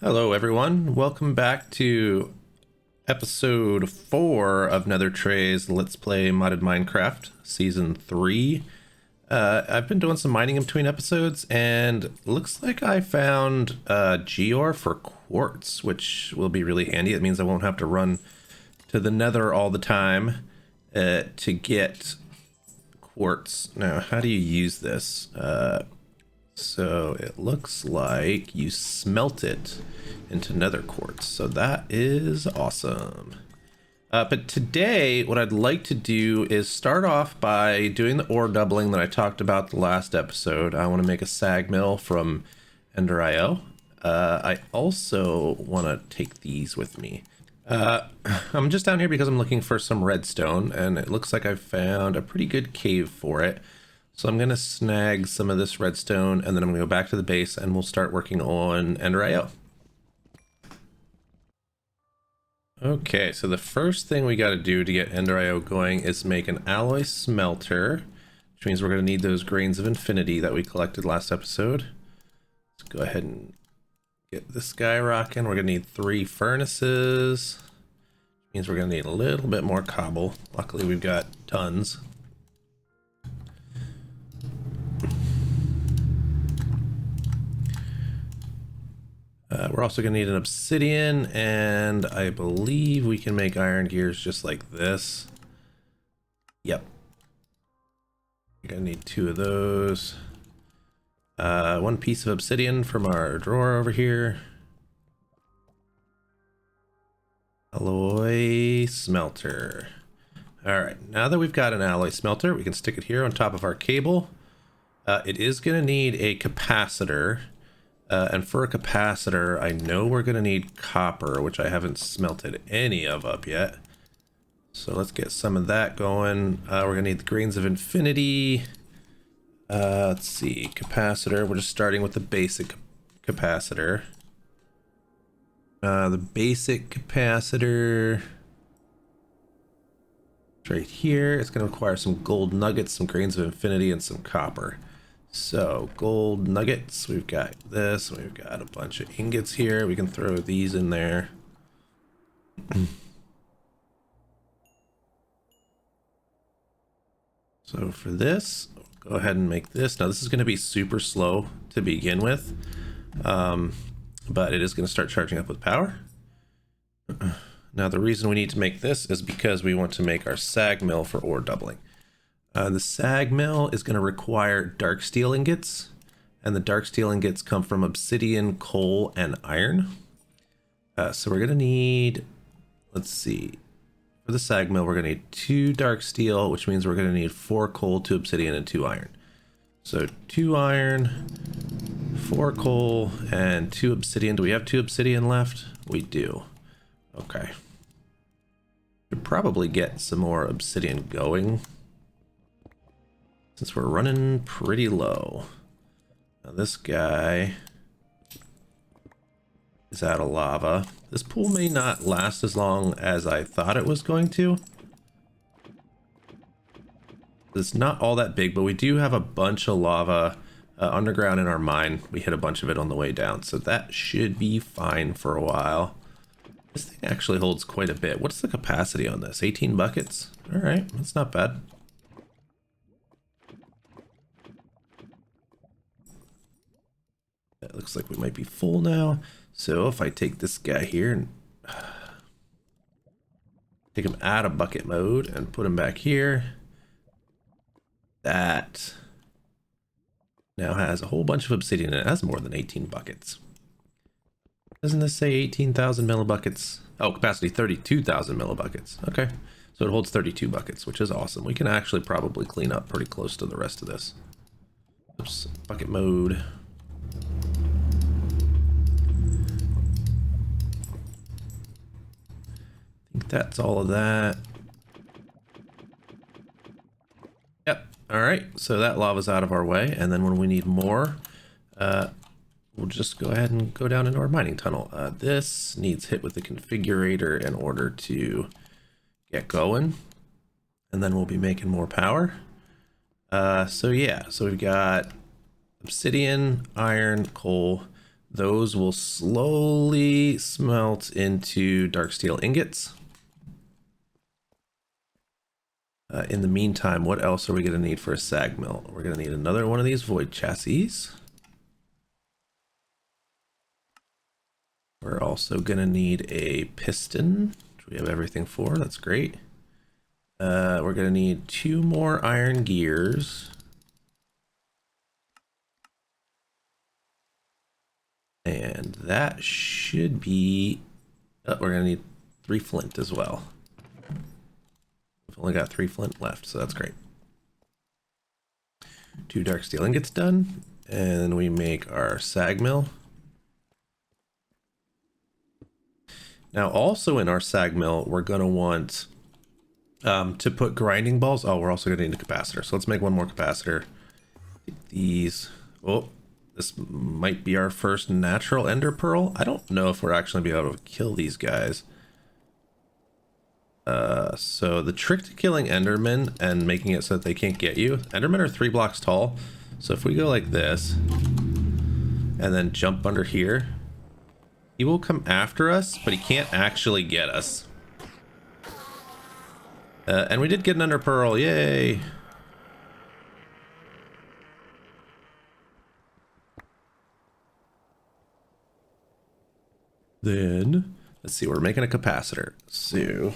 Hello everyone, welcome back to episode 4 of Nether Trey's Let's Play Modded Minecraft Season 3. I've been doing some mining in between episodes and looks like I found geore for quartz, which will be really handy. It means I won't have to run to the nether all the time to get quartz. Now, how do you use this? So it looks like you smelt it into nether quartz. So that is awesome. But today, what I'd like to do is start off by doing the ore doubling that I talked about the last episode. I want to make a sag mill from Ender.io. I also want to take these with me. I'm just down here because I'm looking for some redstone, and it looks like I've found a pretty good cave for it. So I'm going to snag some of this redstone, and then I'm going to go back to the base, and we'll start working on Ender.io. Okay, so the first thing we got to do to get Ender.io going is make an alloy smelter, which means we're going to need those grains of infinity that we collected last episode. Let's go ahead and get this guy rocking. We're going to need 3 furnaces, which means we're going to need a little bit more cobble. Luckily, we've got tons. We're also going to need an obsidian, and I believe we can make iron gears just like this. Yep. We're going to need 2 of those. 1 piece of obsidian from our drawer over here. Alloy smelter. Alright, now that we've got an alloy smelter, we can stick it here on top of our cable. It is going to need a capacitor. And for a capacitor, I know we're going to need copper, which I haven't smelted any of up yet. So let's get some of that going. We're going to need the grains of infinity. Let's see, capacitor. We're just starting with the basic capacitor. The basic capacitor is right here. It's going to require some gold nuggets, some grains of infinity, and some copper. So gold nuggets, we've got this, we've got a bunch of ingots here. We can throw these in there. So for this, go ahead and make this. Now this is going to be super slow to begin with, but it is going to start charging up with power. Now the reason we need to make this is because we want to make our sag mill for ore doubling. The sag mill is going to require dark steel ingots, and the dark steel ingots come from obsidian, coal, and iron. So we're going to need, let's see, for the sag mill, we're going to need 2 dark steel, which means we're going to need 4 coal, 2 obsidian, and 2 iron. So 2 iron, 4 coal, and 2 obsidian. Do we have 2 obsidian left? We do. Okay. Should probably get some more obsidian going, since we're running pretty low. Now this guy is out of lava. This pool may not last as long as I thought it was going to. It's not all that big, but we do have a bunch of lava underground in our mine. We hit a bunch of it on the way down, so that should be fine for a while. This thing actually holds quite a bit. What's the capacity on this? 18 buckets? All right, that's not bad. It looks like we might be full now. So if I take this guy here and take him out of bucket mode and put him back here, that now has a whole bunch of obsidian. It has more than 18 buckets. Doesn't this say 18,000 millibuckets? Oh, capacity 32,000 millibuckets. Okay, so it holds 32 buckets, which is awesome. We can actually probably clean up pretty close to the rest of this. Oops, bucket mode. I think that's all of that. Yep. All right. So that lava's out of our way. And then when we need more, we'll just go ahead and go down into our mining tunnel. This needs hit with the configurator in order to get going. And then we'll be making more power. So yeah, so we've got obsidian, iron, coal. Those will slowly smelt into dark steel ingots. In the meantime, what else are we going to need for a sag mill? We're going to need another one of these void chassis. We're also going to need a piston, which we have everything for. That's great. We're going to need 2 more iron gears. And that should be... Oh, we're going to need 3 flint as well. We've only got 3 flint left, so that's great. 2 dark steel ingots done. And we make our sag mill. Now, also in our sag mill, we're going to want to put grinding balls. Oh, we're also going to need a capacitor. So let's make one more capacitor. These... Oh, this might be our first natural ender pearl. I don't know if we're actually be able to kill these guys. So the trick to killing endermen and making it so that they can't get you. Endermen are 3 blocks tall. So if we go like this and then jump under here, he will come after us, but he can't actually get us. And we did get an ender pearl. Yay. Then let's see, we're making a capacitor. So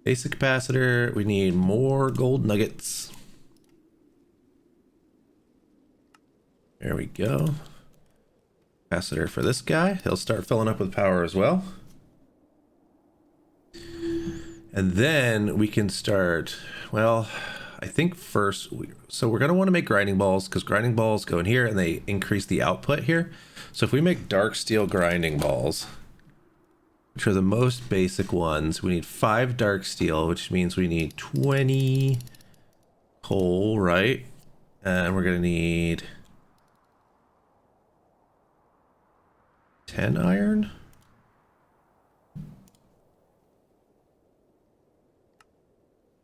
basic capacitor, we need more gold nuggets. There we go. Capacitor for this guy. He'll start filling up with power as well. And then we can start, well, I think first, so we're going to want to make grinding balls because grinding balls go in here and they increase the output here. So if we make dark steel grinding balls, which are the most basic ones, we need 5 dark steel, which means we need 20 coal, right? And we're going to need 10 iron.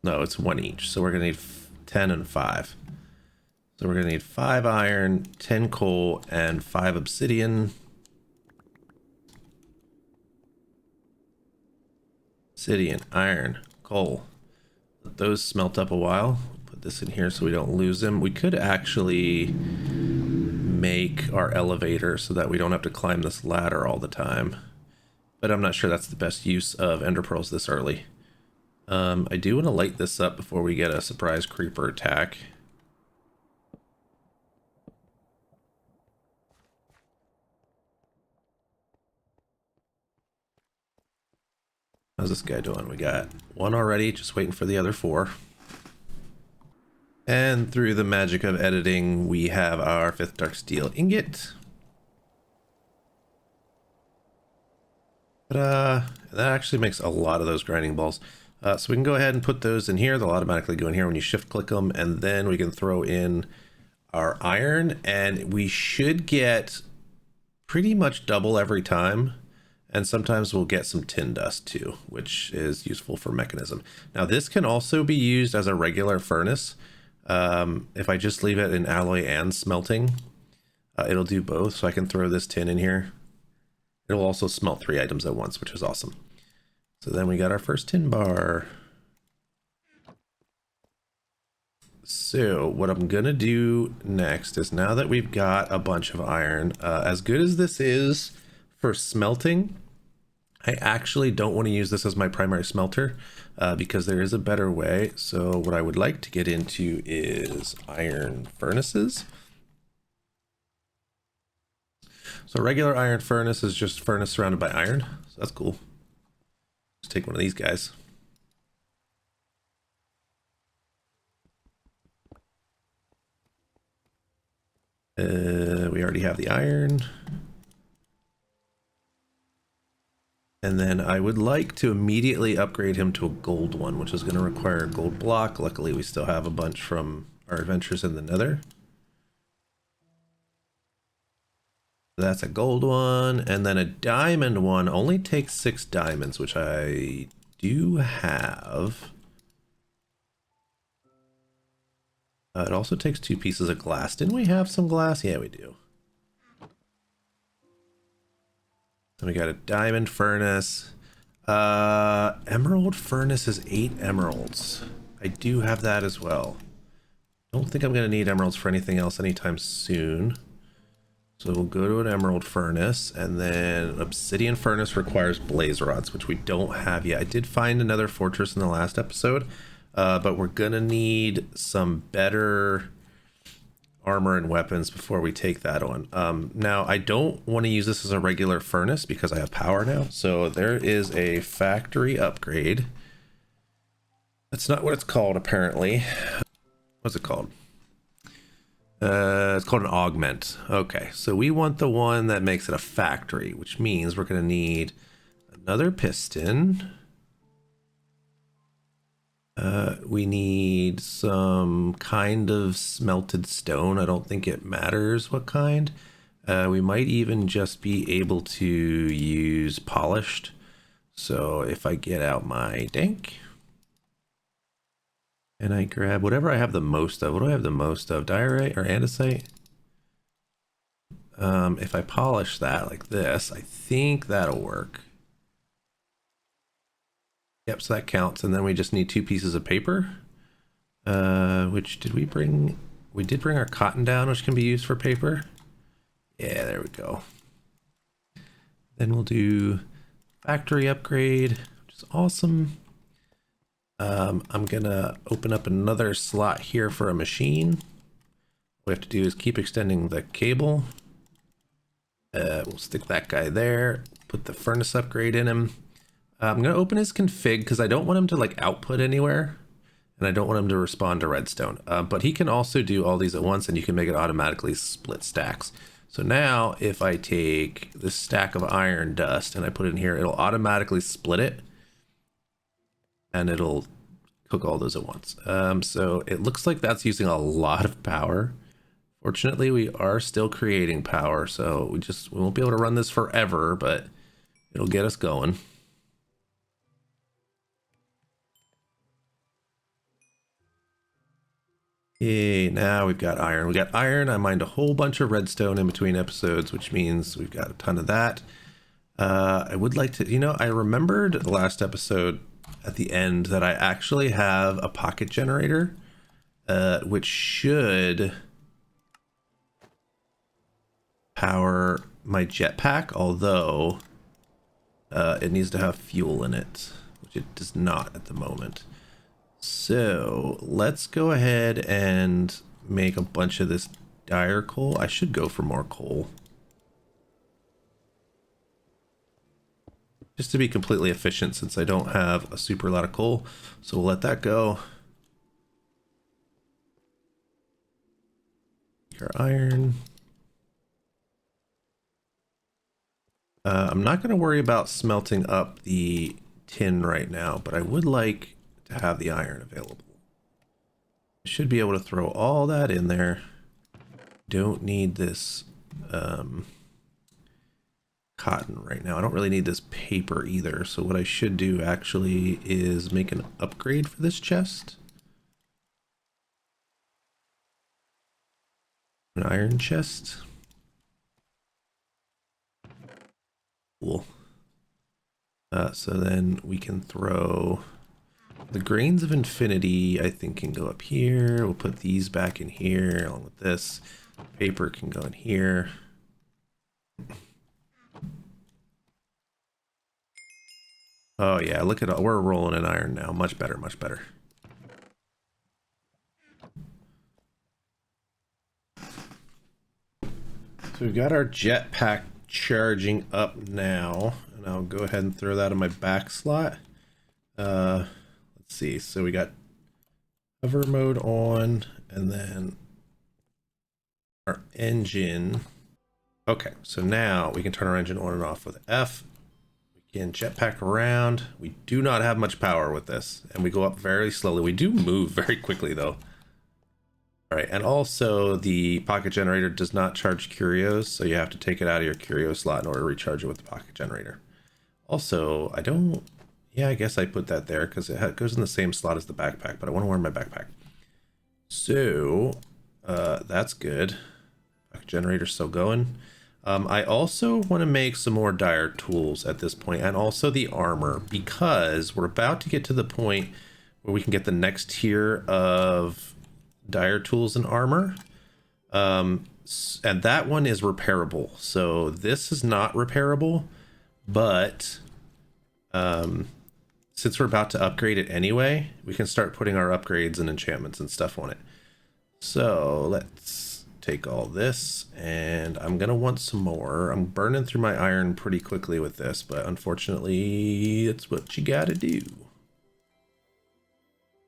No, it's 1 each. So we're going to need 10 and 5. So we're going to need 5 iron, 10 coal, and 5 obsidian. Obsidian, iron, coal. Let those smelt up a while. Put this in here so we don't lose them. We could actually make our elevator so that we don't have to climb this ladder all the time. But I'm not sure that's the best use of ender pearls this early. I do want to light this up before we get a surprise creeper attack. How's this guy doing? We got 1 already, just waiting for the other 4. And through the magic of editing, we have our 5th dark steel ingot. That actually makes a lot of those grinding balls. So we can go ahead and put those in here. They'll automatically go in here when you shift click them, and then we can throw in our iron, and we should get pretty much double every time. And sometimes we'll get some tin dust too, which is useful for mechanism. Now this can also be used as a regular furnace. If I just leave it in alloy and smelting, it'll do both. So I can throw this tin in here. It'll also smelt 3 items at once, which is awesome. So then we got our first tin bar. So what I'm gonna do next is, now that we've got a bunch of iron, as good as this is for smelting, I actually don't want to use this as my primary smelter because there is a better way. So what I would like to get into is iron furnaces. So regular iron furnace is just furnace surrounded by iron. So that's cool. Let's take one of these guys. We already have the iron. And then I would like to immediately upgrade him to a gold one, which is going to require a gold block. Luckily, we still have a bunch from our adventures in the nether. That's a gold one. And then a diamond one only takes 6 diamonds, which I do have. It also takes 2 pieces of glass. Didn't we have some glass? Yeah, we do. Then we got a diamond furnace. Emerald furnace is 8 emeralds. I do have that as well. Don't think I'm going to need emeralds for anything else anytime soon. So we'll go to an emerald furnace, and then obsidian furnace requires blaze rods, which we don't have yet. I did find another fortress in the last episode, but we're going to need some better armor and weapons before we take that on. Now, I don't want to use this as a regular furnace because I have power now. So there is a factory upgrade. That's not what it's called, apparently. What's it called? It's called an augment. Okay, so we want the one that makes it a factory, which means we're going to need another piston. We need some kind of smelted stone. I don't think it matters what kind. We might even just be able to use polished. So if I get out my dank and I grab whatever I have the most of. What do I have the most of? Diorite or andesite? If I polish that like this, I think that'll work. Yep, so that counts. And then we just need 2 pieces of paper. Which did we bring? We did bring our cotton down, which can be used for paper. Yeah, there we go. Then we'll do factory upgrade, which is awesome. I'm gonna open up another slot here for a machine. What we have to do is keep extending the cable. We'll stick that guy there, put the furnace upgrade in him. I'm gonna open his config because I don't want him to like output anywhere, and I don't want him to respond to redstone. But he can also do all these at once, and you can make it automatically split stacks. So now if I take this stack of iron dust and I put it in here, it'll automatically split it, and it'll cook all those at once. So it looks like that's using a lot of power. Fortunately, we are still creating power, so we won't be able to run this forever, but it'll get us going. Yay, now we've got iron. We got iron. I mined a whole bunch of redstone in between episodes, which means we've got a ton of that. I would like to, I remembered the last episode at the end that I actually have a pocket generator, which should power my jetpack, although it needs to have fuel in it, which it does not at the moment. So let's go ahead and make a bunch of this dire coal. I should go for more coal, just to be completely efficient since I don't have a super lot of coal. So we'll let that go. Your iron. I'm not going to worry about smelting up the tin right now, but I would like to have the iron available. I should be able to throw all that in there. Don't need this cotton right now. I don't really need this paper either. So what I should do actually is make an upgrade for this chest. An iron chest. Cool. So then we can throw the grains of infinity, I think, can go up here. We'll put these back in here along with this. Paper can go in here. Oh yeah, look at all, we're rolling in iron now. Much better, much better. So we've got our jetpack charging up now, and I'll go ahead and throw that in my back slot. Let's see, so we got hover mode on, and then our engine. Okay, so now we can turn our engine on and off with F. We can jetpack around. We do not have much power with this, and we go up very slowly. We do move very quickly though. All right, and also the pocket generator does not charge curios, so you have to take it out of your curio slot in order to recharge it with the pocket generator. Also, yeah, I guess I put that there because it goes in the same slot as the backpack, but I want to wear my backpack. So that's good. Generator's still going. I also want to make some more dire tools at this point, and also the armor, because we're about to get to the point where we can get the next tier of dire tools and armor. And that one is repairable. So this is not repairable, but since we're about to upgrade it anyway, we can start putting our upgrades and enchantments and stuff on it. So let's take all this, and I'm gonna want some more. I'm burning through my iron pretty quickly with this, but unfortunately it's what you gotta do.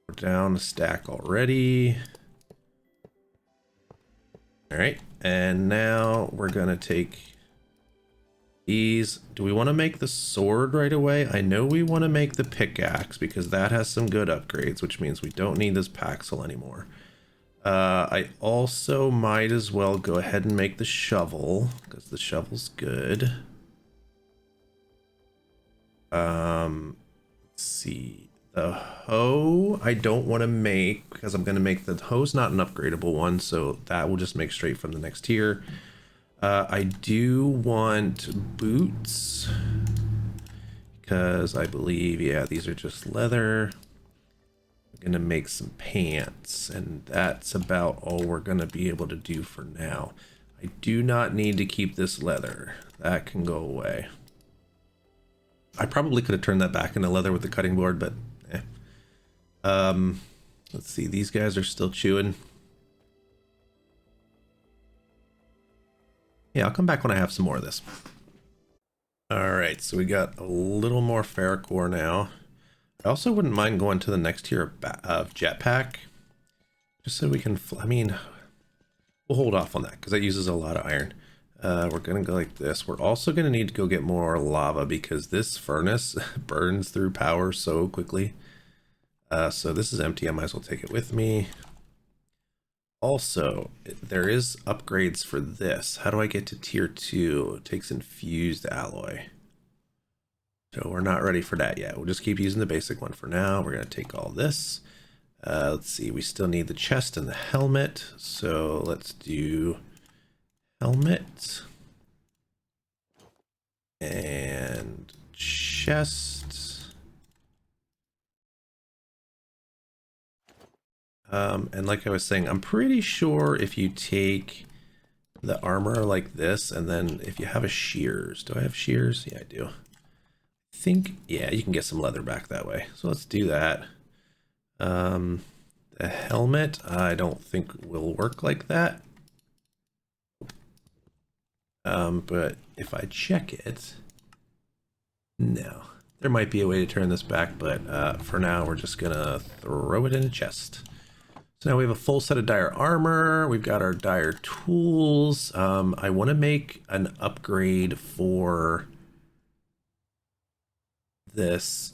We're down a stack already. All right, and now we're gonna take these. Do we want to make the sword right away? I know we want to make the pickaxe because that has some good upgrades, which means we don't need this paxel anymore. I also might as well go ahead and make the shovel because the shovel's good. Let's see. The hoe I don't want to make because I'm going to make the hoe's not an upgradable one, so that will just make straight from the next tier. I do want boots because I believe, yeah, these are just leather. I'm gonna make some pants, and that's about all we're gonna be able to do for now. I do not need to keep this leather. That can go away. I probably could have turned that back into leather with the cutting board, but eh. Let's see, these guys are still chewing. Yeah, I'll come back when I have some more of this. All right, so we got a little more ferric ore now. I also wouldn't mind going to the next tier of jetpack, just so we can, I mean, we'll hold off on that because that uses a lot of iron. We're gonna go like this. We're also gonna need to go get more lava because this furnace burns through power so quickly. So this is empty, I might as well take it with me. Also, there is upgrades for this. How do I get to tier 2? It takes infused alloy. So we're not ready for that yet. We'll just keep using the basic one for now. We're going to take all this. Let's see, we still need the chest and the helmet. So let's do helmet and chest. And like I was saying, I'm pretty sure if you take the armor like this, and then if you have a shears, do I have shears? Yeah, I do. I think, yeah, you can get some leather back that way. So let's do that. The helmet, I don't think will work like that. But if I check it, no. There might be a way to turn this back, but for now, we're just gonna throw it in a chest. So now we have a full set of dire armor. We've got our dire tools. I want to make an upgrade for this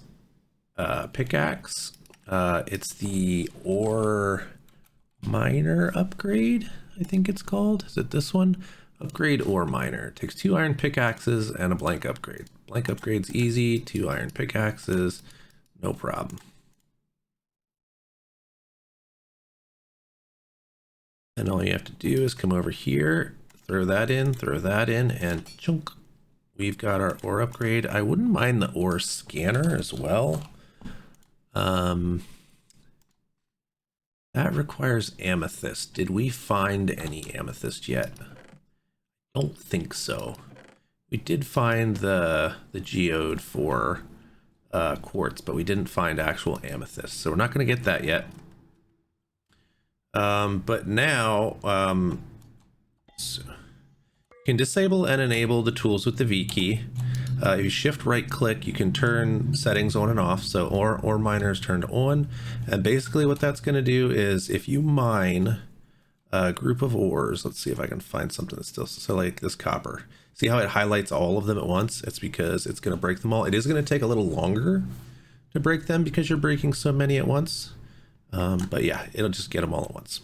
pickaxe. It's the ore miner upgrade, I think it's called. Is it this one? Upgrade ore miner. It takes 2 iron pickaxes and a blank upgrade. Blank upgrade's easy. 2 iron pickaxes, no problem. And all you have to do is come over here, throw that in, and chunk. We've got our ore upgrade. I wouldn't mind the ore scanner as well. That requires amethyst. Did we find any amethyst yet? Don't think so. We did find the geode for quartz, but we didn't find actual amethyst. So we're not going to get that yet. But now, so you can disable and enable the tools with the V key. If you shift right click, you can turn settings on and off. So ore miner is turned on. And basically what that's going to do is if you mine a group of ores, let's see if I can find something that's still, so like this copper. See how it highlights all of them at once? It's because it's going to break them all. It is going to take a little longer to break them because you're breaking so many at once. But yeah, it'll just get them all at once.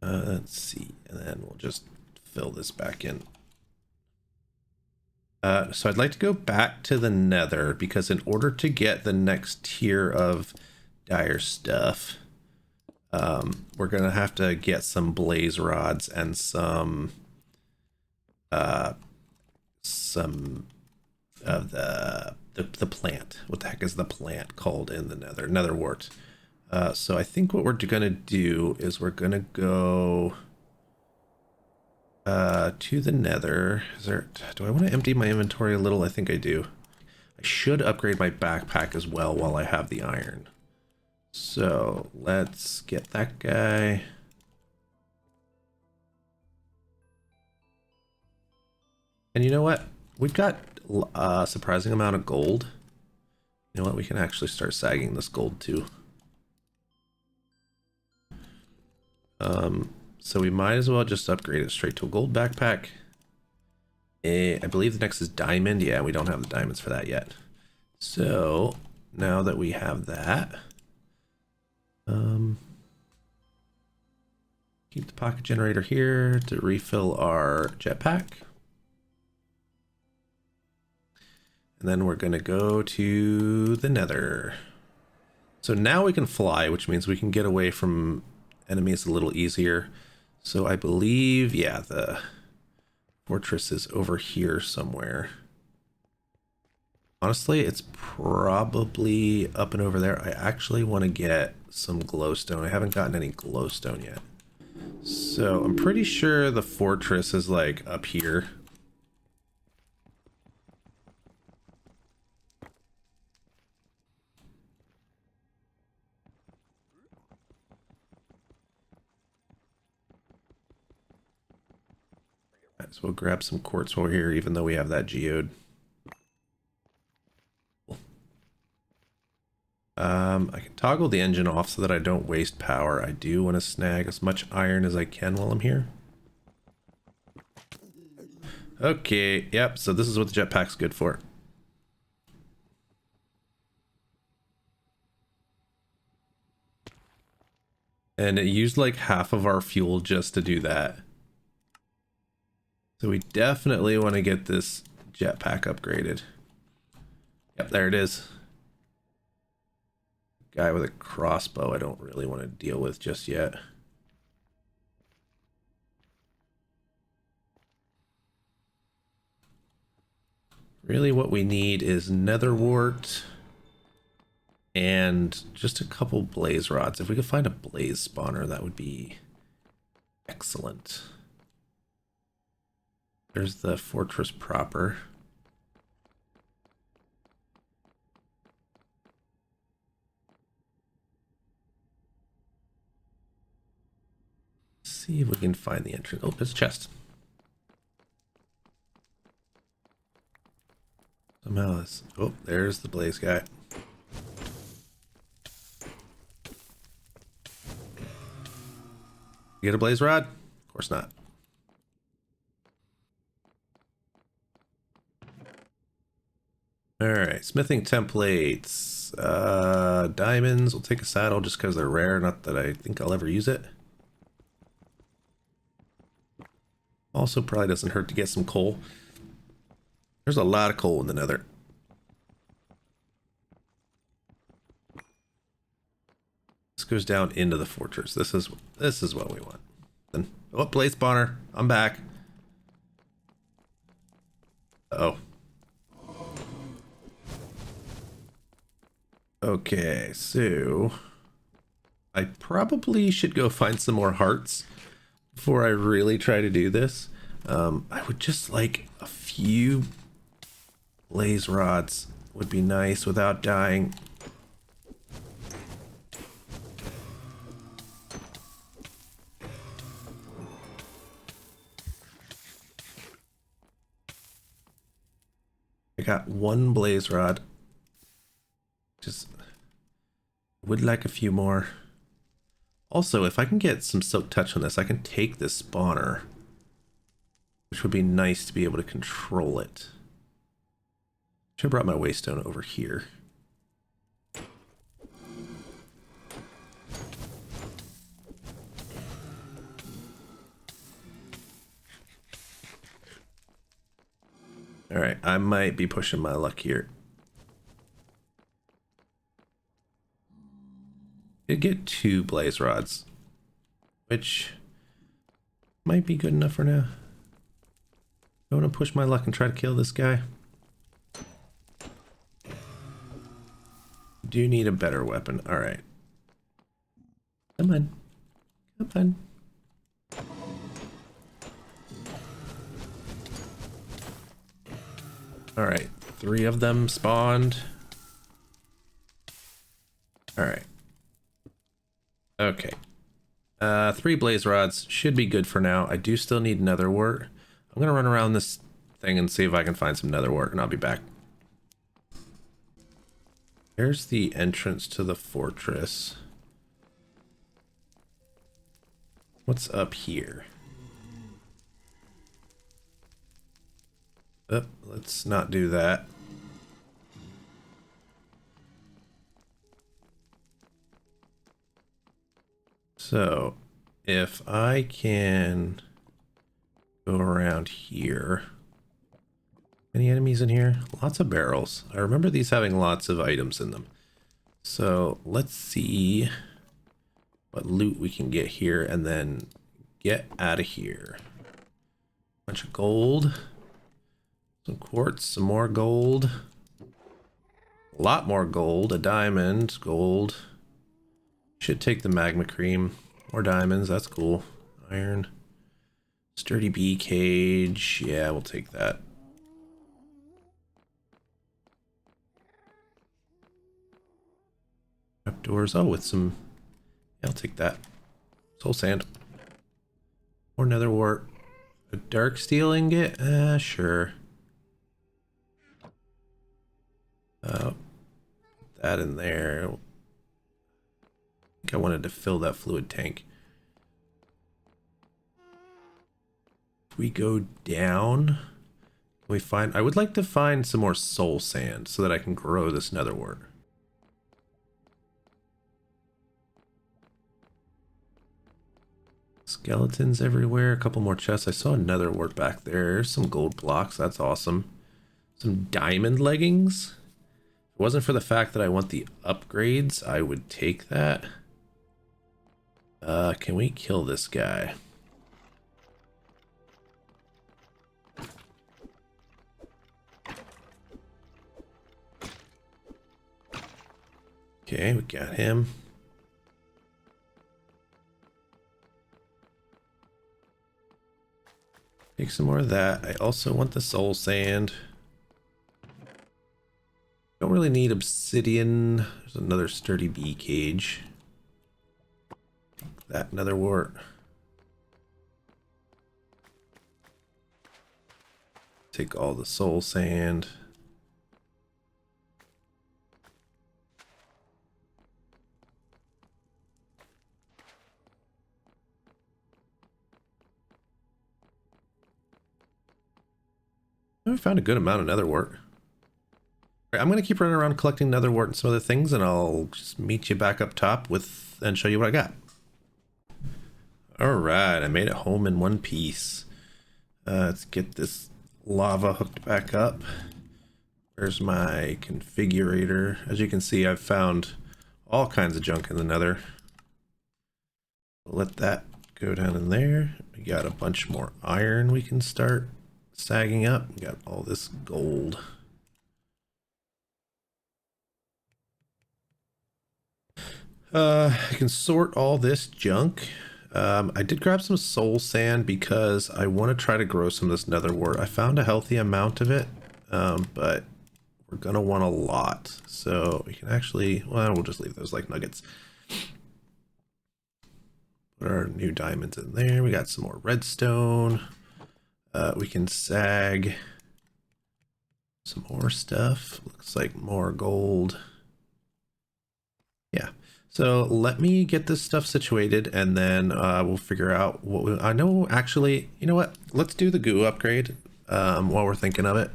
Let's see, and then we'll just fill this back in. So I'd like to go back to the nether because in order to get the next tier of dire stuff. We're gonna have to get some blaze rods and some of the plant. What the heck is the plant called in the nether? Netherwort. So I think what we're gonna do is we're gonna go to the nether. Do I want to empty my inventory a little? I think I do. I should upgrade my backpack as well while I have the iron. So let's get that guy. And you know what? We've got a surprising amount of gold. You know what? We can actually start sagging this gold too. So we might as well just upgrade it straight to a gold backpack. I believe the next is diamond. Yeah, we don't have the diamonds for that yet. So now that we have that, keep the pocket generator here to refill our jetpack. And then we're going to go to the nether. So now we can fly, which means we can get away from enemies a little easier. So I believe, yeah, the fortress is over here somewhere. Honestly, it's probably up and over there. I actually want to get some glowstone. I haven't gotten any glowstone yet. So I'm pretty sure the fortress is like up here. So we'll grab some quartz while we're here, even though we have that geode. I can toggle the engine off so that I don't waste power. I do want to snag as much iron as I can while I'm here. Okay, yep, so this is what the jetpack's good for. And it used like half of our fuel just to do that. So we definitely want to get this jetpack upgraded. Yep, there it is. Guy with a crossbow I don't really want to deal with just yet. Really what we need is netherwort and just a couple blaze rods. If we could find a blaze spawner, that would be excellent. There's the fortress proper. See if we can find the entrance. Oh, there's a chest. Somehow this. Oh, there's the blaze guy. You get a blaze rod? Of course not. All right, smithing templates. Diamonds. We'll take a saddle just because they're rare. Not that I think I'll ever use it. Also, probably doesn't hurt to get some coal. There's a lot of coal in the nether. This goes down into the fortress. This is what we want. Then, oh, blaze spawner. I'm back. Uh-oh. Okay, so I probably should go find some more hearts before I really try to do this. I would just like a few blaze rods would be nice without dying. I got one blaze rod. Just would like a few more. Also, if I can get some silk touch on this, I can take this spawner, which would be nice to be able to control it. Should have brought my waystone over here. All right, I might be pushing my luck here. Did get 2 blaze rods, which might be good enough for now. I want to push my luck and try to kill this guy. Do need a better weapon. All right. Come on. Come on. All right. 3 of them spawned. All right. Okay. 3 blaze rods should be good for now. I do still need nether wart. I'm gonna run around this thing and see if I can find some nether wart, and I'll be back. There's the entrance to the fortress. What's up here? Oh, let's not do that. So, if I can go around here. Any enemies in here? Lots of barrels. I remember these having lots of items in them. So, let's see what loot we can get here and then get out of here. Bunch of gold. Some quartz, some more gold. A lot more gold, a diamond, gold. Should take the magma cream. More diamonds, that's cool. Iron. Sturdy bee cage. Yeah, we'll take that. Trapdoors. Oh, with some... Yeah, I'll take that. Soul sand. More nether wart. A dark steel ingot? Sure. Put that in there. I think I wanted to fill that fluid tank. If we go down, can we find... I would like to find some more soul sand so that I can grow this nether wart. Skeletons everywhere. A couple more chests. I saw another wart back there. There's some gold blocks. That's awesome. Some diamond leggings. If it wasn't for the fact that I want the upgrades, I would take that. Can we kill this guy? Okay, we got him. Take some more of that. I also want the soul sand. Don't really need obsidian. There's another sturdy bee cage. Take that nether wart. Take all the soul sand. I found a good amount of nether wart. Right, I'm going to keep running around collecting nether wart and some other things, and I'll just meet you back up top with and show you what I got. All right, I made it home in one piece. Let's get this lava hooked back up. There's my configurator. As you can see, I've found all kinds of junk in the nether. Let that go down in there. We got a bunch more iron we can start sagging up. We got all this gold. I can sort all this junk. I did grab some soul sand because I want to try to grow some of this nether wart. I found a healthy amount of it, but we're gonna want a lot. So we can actually, well, we'll just leave those like nuggets. Put our new diamonds in there. We got some more redstone. We can sag some more stuff. Looks like more gold. Yeah. So let me get this stuff situated, and then we'll figure out what I know. Actually, you know what? Let's do the goo upgrade while we're thinking of it.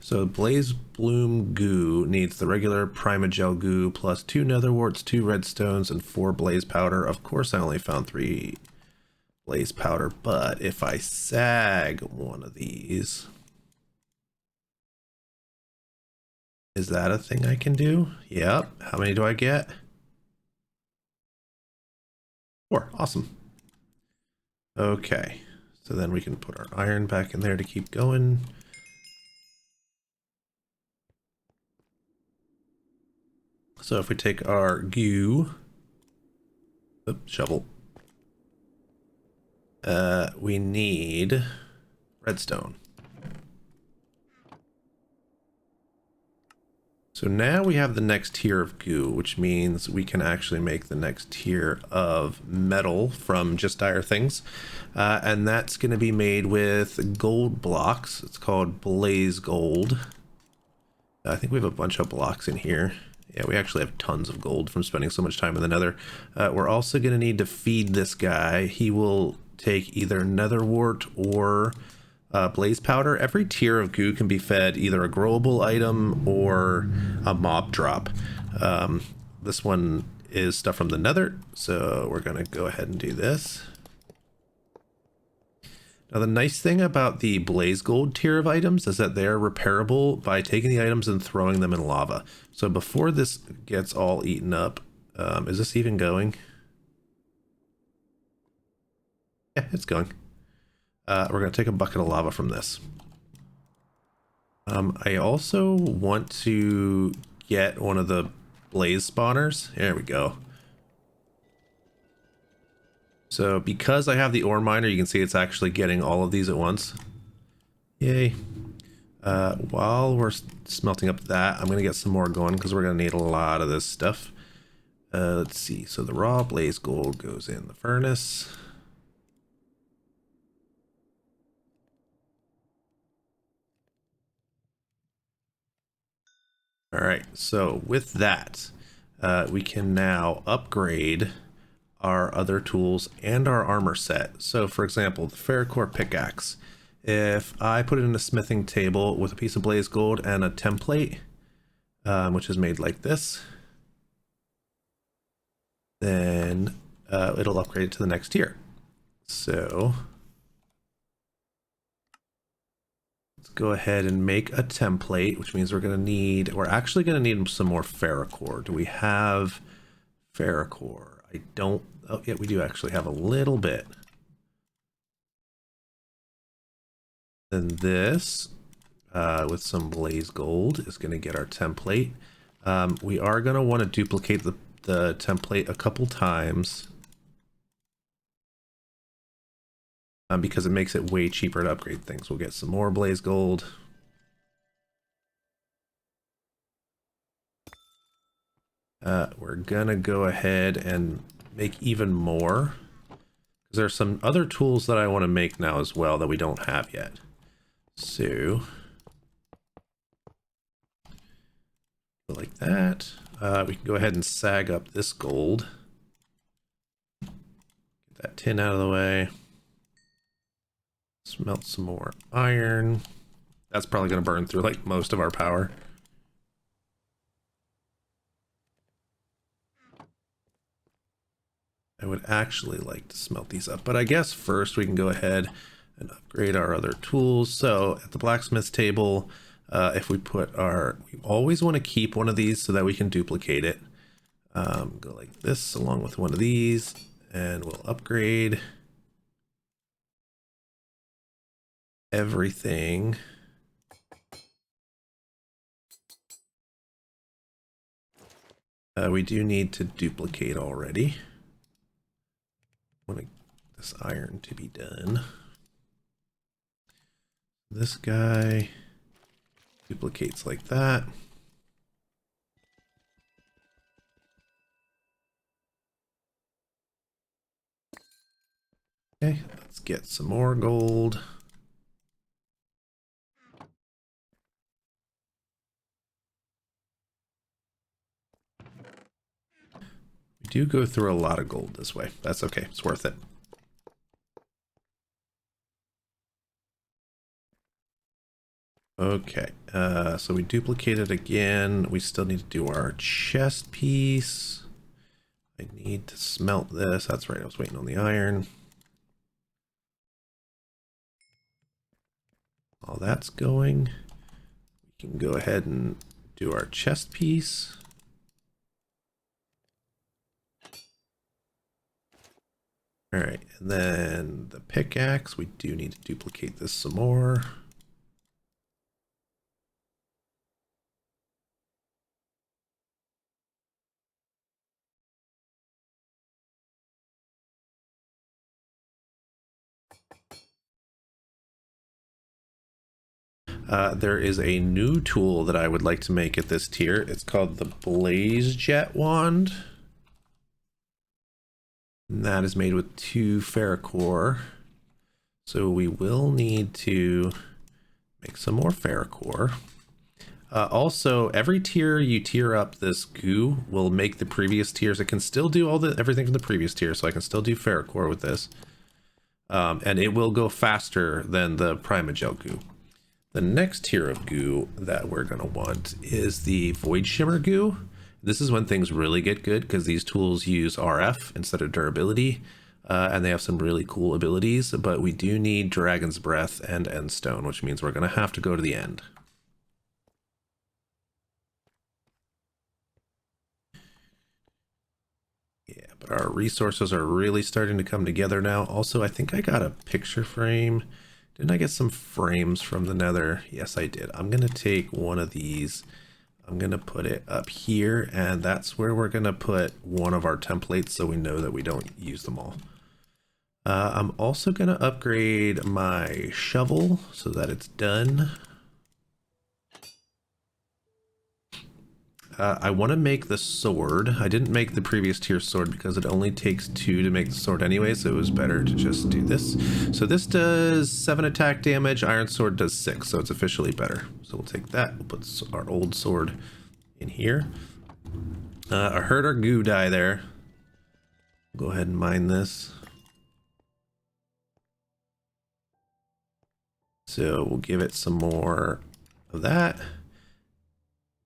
So Blaze Bloom goo needs the regular Primagel goo plus 2 nether warts, 2 redstones, and 4 blaze powder. Of course, I only found 3 blaze powder, but if I sag one of these, is that a thing I can do? Yep. How many do I get? 4. Awesome. Okay. So then we can put our iron back in there to keep going. So if we take our goo, shovel, we need redstone. So now we have the next tier of goo, which means we can actually make the next tier of metal from just dire things. And that's going to be made with gold blocks. It's called Blazegold. I think we have a bunch of blocks in here. Yeah, we actually have tons of gold from spending so much time in the nether. We're also going to need to feed this guy. He will take either nether wart or blaze powder. Every tier of goo can be fed either a growable item or a mob drop. This one is stuff from the nether, so we're going to go ahead and do this. Now the nice thing about the Blazegold tier of items is that they are repairable by taking the items and throwing them in lava. So before this gets all eaten up, is this even going? Yeah, it's going. We're going to take a bucket of lava from this. I also want to get one of the blaze spawners. There we go. So because I have the ore miner, you can see it's actually getting all of these at once. Yay. While we're smelting up that, I'm going to get some more going because we're going to need a lot of this stuff. Let's see. So the raw blaze gold goes in the furnace. All right. So with that, we can now upgrade our other tools and our armor set. So for example, the ferrocore pickaxe. If I put it in a smithing table with a piece of blaze gold and a template, which is made like this, then it'll upgrade to the next tier. So let's go ahead and make a template, which means we're actually going to need some more ferrocore. Do we have ferrocore? I don't, oh yeah, we do actually have a little bit. Then this, with some blaze gold, is going to get our template. We are going to want to duplicate the template a couple times because it makes it way cheaper to upgrade things. We'll get some more blaze gold. We're gonna go ahead and make even more because there's some other tools that I want to make now as well that we don't have yet. So like that. We can go ahead and sag up this gold. Get that tin out of the way. Smelt some more iron. That's probably going to burn through like most of our power. I would actually like to smelt these up, but I guess first we can go ahead and upgrade our other tools. So at the blacksmith table, if we put we always want to keep one of these so that we can duplicate it. Go like this along with one of these, and we'll upgrade everything. We do need to duplicate already. I want this iron to be done. This guy duplicates like that. Okay, let's get some more gold. We do go through a lot of gold this way. That's okay, it's worth it. Okay, so we duplicate it again. We still need to do our chest piece. I need to smelt this. That's right, I was waiting on the iron. While that's going, we can go ahead and do our chest piece. All right, and then the pickaxe, we do need to duplicate this some more. There is a new tool that I would like to make at this tier. It's called the Blazejet wand. And that is made with 2 ferrocore. So we will need to make some more ferrocore. Also, every tier you tier up this goo will make the previous tiers. It can still do everything from the previous tier, so I can still do ferrocore with this. And it will go faster than the primogel goo. The next tier of goo that we're going to want is the Void Shimmer goo. This is when things really get good because these tools use RF instead of durability. And they have some really cool abilities, but we do need Dragon's Breath and Endstone, which means we're going to have to go to the end. Yeah, but our resources are really starting to come together now. Also, I think I got a picture frame. Didn't I get some frames from the nether? Yes, I did. I'm going to take one of these. I'm going to put it up here, and that's where we're going to put one of our templates so we know that we don't use them all. I'm also going to upgrade my shovel so that it's done. I want to make the sword. I didn't make the previous tier sword because it only takes 2 to make the sword anyway, so it was better to just do this. So this does 7 attack damage, iron sword does 6, so it's officially better. So we'll take that, we'll put our old sword in here. I heard our goo die there. Go ahead and mine this. So we'll give it some more of that.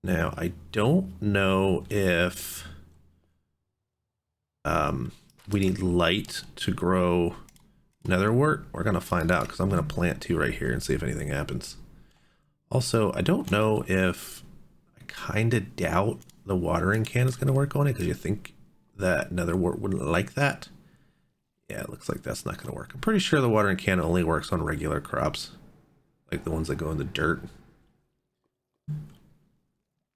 Now, I don't know if we need light to grow netherwort. We're going to find out because I'm going to plant 2 right here and see if anything happens. Also, I don't know if I kind of doubt the watering can is going to work on it because you think that netherwort wouldn't like that. Yeah, it looks like that's not going to work. I'm pretty sure the watering can only works on regular crops, like the ones that go in the dirt.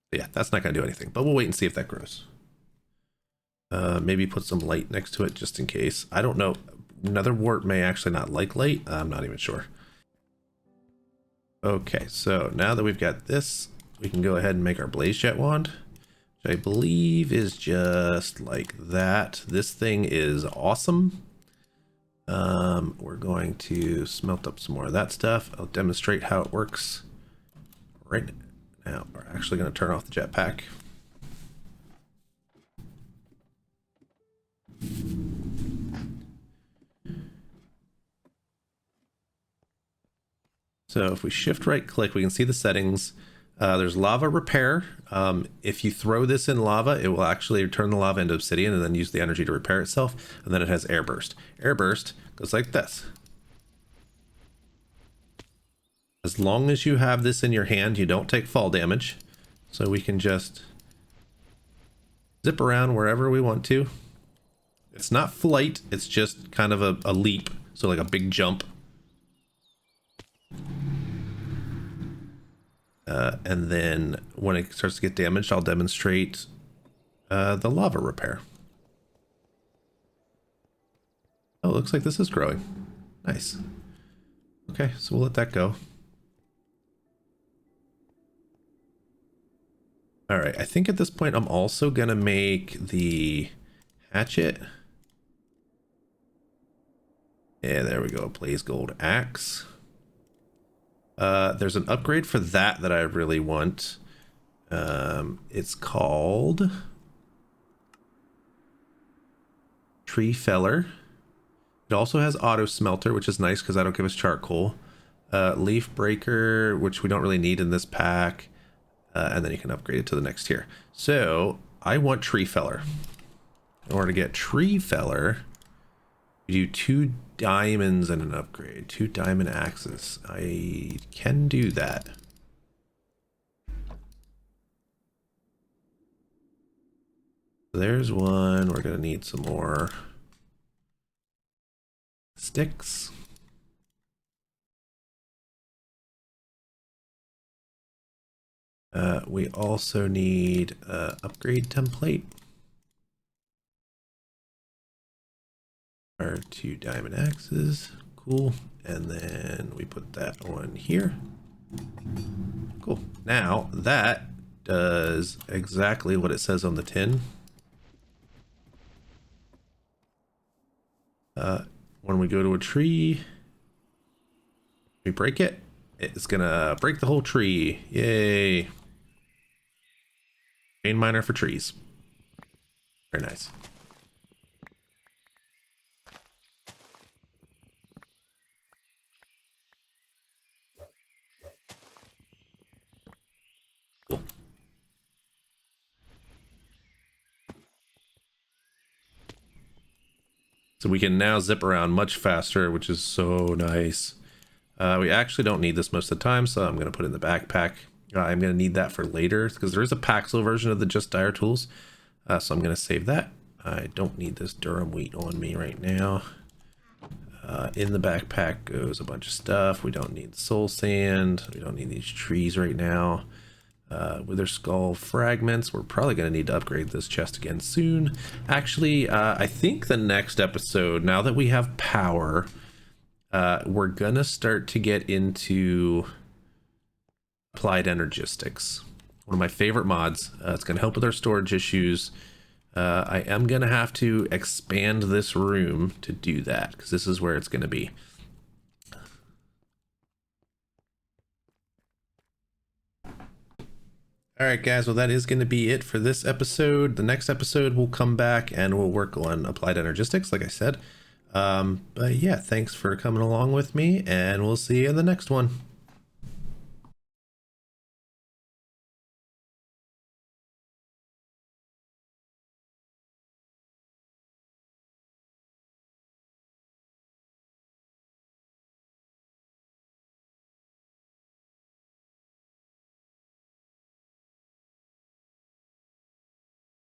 But yeah, that's not going to do anything, but we'll wait and see if that grows. Maybe put some light next to it just in case. I don't know. Netherwort may actually not like light. I'm not even sure. Okay, so now that we've got this, we can go ahead and make our Blazejet wand, which I believe is just like that. This thing is awesome. We're going to smelt up some more of that stuff. I'll demonstrate how it works right now. We're actually going to turn off the jetpack. So if we shift right click, we can see the settings. There's lava repair. If you throw this in lava, it will actually turn the lava into obsidian and then use the energy to repair itself. And then it has air burst. Air burst goes like this. As long as you have this in your hand, you don't take fall damage. So we can just zip around wherever we want to. It's not flight, it's just kind of a leap. So like a big jump. And then when it starts to get damaged, I'll demonstrate the lava repair. Oh, it looks like this is growing. Nice. Okay, so we'll let that go. All right, I think at this point I'm also gonna make the hatchet. Yeah, there we go, Blazegold axe. There's an upgrade for that I really want. It's called Tree Feller. It also has auto smelter, which is nice because that'll give us charcoal. Leaf breaker, which we don't really need in this pack. And then you can upgrade it to the next tier. So I want Tree Feller. In order to get Tree Feller, we do 2 diamonds and an upgrade. 2 diamond axes. I can do that. There's one. We're going to need some more. sticks. We also need upgrade template. Our 2 diamond axes. Cool. And then we put that on here. Cool. Now that does exactly what it says on the tin. When we go to a tree, we break it, it's gonna break the whole tree. Yay. Vein miner for trees. Very nice. Cool. So we can now zip around much faster, which is so nice. We actually don't need this most of the time, so I'm going to put it in the backpack. I'm going to need that for later because there is a Paxil version of the Just Dire tools. So I'm going to save that. I don't need this Durham wheat on me right now. In the backpack goes a bunch of stuff. We don't need the soul sand. We don't need these trees right now. Wither skull fragments. We're probably going to need to upgrade this chest again soon. Actually, I think the next episode, now that we have power, we're going to start to get into applied energistics. One of my favorite mods. It's going to help with our storage issues. I am going to have to expand this room to do that because this is where it's going to be. All right, guys. Well, that is going to be it for this episode. The next episode, we'll come back and we'll work on applied energistics, like I said. But yeah, thanks for coming along with me, and we'll see you in the next one.